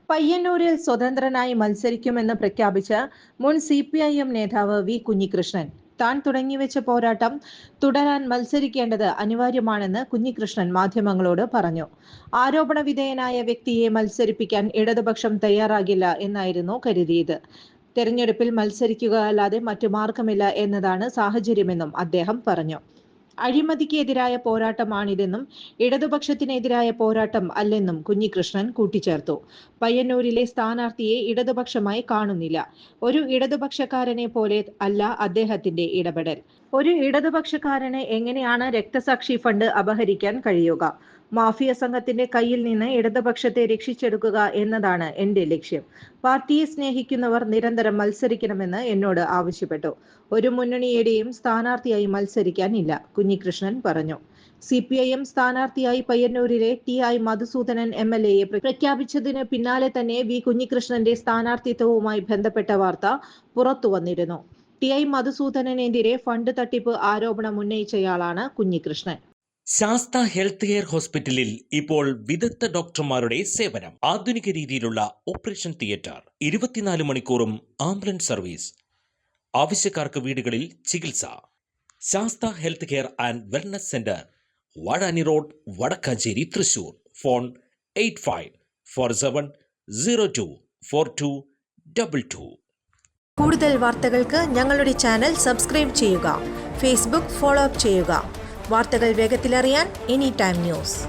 പയ്യന്നൂരിൽ സ്വതന്ത്രനായി മത്സരിക്കുമെന്ന് പ്രഖ്യാപിച്ച മുൻ CPIM നേതാവ് വി കുഞ്ഞികൃഷ്ണൻ താൻ തുടങ്ങിവെച്ച പോരാട്ടം തുടരാൻ മത്സരിക്കേണ്ടത് അനിവാര്യമാണെന്ന് കുഞ്ഞികൃഷ്ണൻ മാധ്യമങ്ങളോട് പറഞ്ഞു. ആരോപണ വിധേയനായ വ്യക്തിയെ മത്സരിപ്പിക്കാൻ ഇടതുപക്ഷം തയ്യാറാകില്ല എന്നായിരുന്നു കരുതിയത്. തെരഞ്ഞെടുപ്പിൽ മത്സരിക്കുക അല്ലാതെ മറ്റു മാർഗമില്ല എന്നതാണ് സാഹചര്യമെന്നും അദ്ദേഹം പറഞ്ഞു. അഴിമതിക്കെതിരായ പോരാട്ടമാണിതെന്നും ഇടതുപക്ഷത്തിനെതിരായ പോരാട്ടം അല്ലെന്നും കുഞ്ഞികൃഷ്ണൻ കൂട്ടിച്ചേർത്തു. പയ്യന്നൂരിലെ സ്ഥാനാർത്ഥിയെ ഇടതുപക്ഷമായി കാണുന്നില്ല. ഒരു ഇടതുപക്ഷക്കാരനെ പോലെ അല്ല അദ്ദേഹത്തിന്റെ ഇടപെടൽ. ഒരു ഇടതുപക്ഷക്കാരന് എങ്ങനെയാണ് രക്തസാക്ഷി ഫണ്ട് അപഹരിക്കാൻ കഴിയുക? മാഫിയ സംഘത്തിന്റെ കയ്യിൽ നിന്ന് ഇടതുപക്ഷത്തെ രക്ഷിച്ചെടുക്കുക എന്നതാണ് എന്റെ ലക്ഷ്യം. പാർട്ടിയെ സ്നേഹിക്കുന്നവർ നിരന്തരം മത്സരിക്കണമെന്ന് എന്നോട് ആവശ്യപ്പെട്ടു. ഒരു മുന്നണിയുടെയും സ്ഥാനാർത്ഥിയായി മത്സരിക്കാനില്ല, കുഞ്ഞികൃഷ്ണൻ പറഞ്ഞു. CPIM സ്ഥാനാർത്ഥിയായി പയ്യന്നൂരിലെ TI മധുസൂദനൻ MLA പ്രഖ്യാപിച്ചതിന് പിന്നാലെ തന്നെ വി കുഞ്ഞികൃഷ്ണന്റെ സ്ഥാനാർത്ഥിത്വവുമായി ബന്ധപ്പെട്ട വാർത്ത പുറത്തുവന്നിരുന്നു. TI മധുസൂദനനെതിരെ ഫണ്ട് തട്ടിപ്പ് ആരോപണം ഉന്നയിച്ചയാളാണ് കുഞ്ഞികൃഷ്ണൻ. ശാസ്ത ഹെൽത്ത് കെയർ ഹോസ്പിറ്റലിൽ ഇപ്പോൾ വിദഗ്ധ ഡോക്ടർമാരുടെ സേവനം. ആധുനിക രീതിയിലുള്ള ഓപ്പറേഷൻ തിയേറ്റർ, 24 മണിക്കൂറും ആംബുലൻസ് സർവീസ്, ആവശ്യക്കാർക്ക് വീടുകളിൽ ചികിത്സ. Shastha health care and wellness centre, Vazhani road, Wadakkanchery, Thrissur. Phone 8547024222. കൂടുതൽ വാർത്തകൾക്ക് ഞങ്ങളുടെ ചാനൽ സബ്സ്ക്രൈബ് ചെയ്യുക. ഫേസ്ബുക്ക് ഫോളോ അപ്പ് ചെയ്യുക. വാർത്തകൾ വേഗത്തിലറിയാൻ Anytime News.